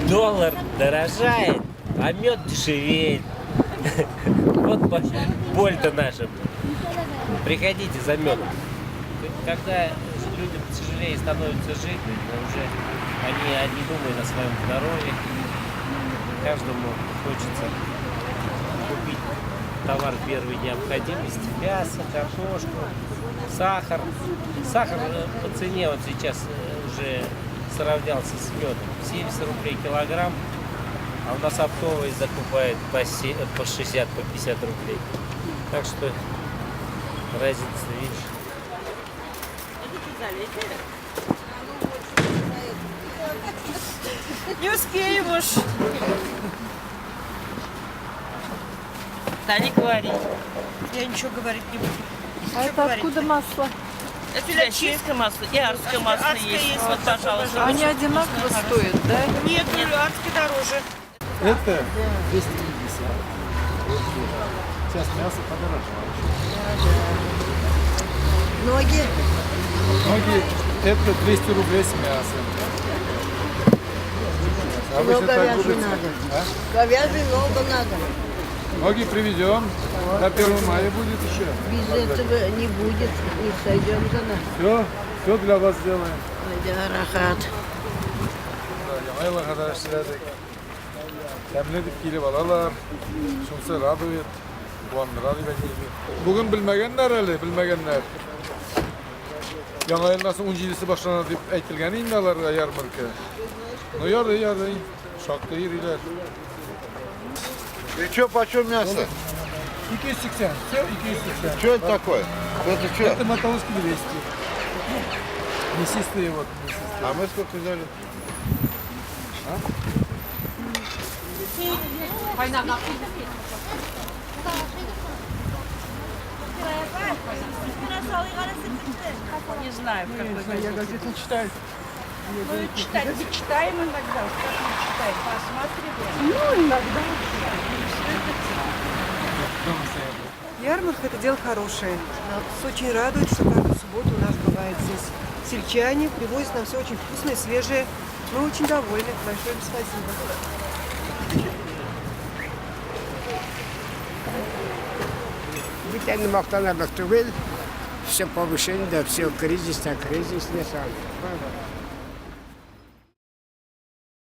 Доллар дорожает, а мед дешевеет. Вот боль-то наша. Приходите за медом. Когда людям тяжелее становится жить, уже они думают о своем здоровье. Каждому хочется купить товар первой необходимости. Мясо, картошку, сахар. Сахар по цене вот сейчас уже сравнялся с медом. 70 рублей килограмм, а у нас оптовый закупает по 60, по 50 рублей. Так что разница, видишь. Не успеем уж. Да не говори. Я ничего говорить не буду. А это откуда масло? Это чистое масло и арское масло есть. Вот, пожалуйста. Они одинаково стоят, да? Нет, арское дороже. Это 250. Сейчас мясо подорожало. Ноги. Ноги это 200 рублей с мясом. Но Обычно так говяжий будет. надо. А? Говяжий много надо. Ноги привезем. На 1 мая будет еще. Без этого не будет. Не сойдем за нас. Все для вас сделаем. Рахат. Яңа kadar işledik. Temledik gelip alalar. Şunsa radıyet. Kuandırar gibi. Bugün bilmegenler öyle, bilmegenler. Яңа ел nasıl 17'si başlanır deyip aytilgan indalar yarmarka. Ну yardı. Şakta yeriler. И что, почем мясо? 280. Все 280. Что это такое? Это что? Это мотолоски 200. Мясистые вот. Мясистые. А мы сколько взяли? Не знаю, в какой Я газет не читаю. читать. Мы читаем иногда. Как мы читаем? Посматриваем. Ну, иногда. Ярмарка – это дело хорошее. Нас очень радует, что каждую субботу у нас бывает здесь сельчане, привозят нам все очень вкусное, свежее. Мы очень довольны. Большое им спасибо. Битен мақтанарлық түгел, все повышение, да все кризис, не сам.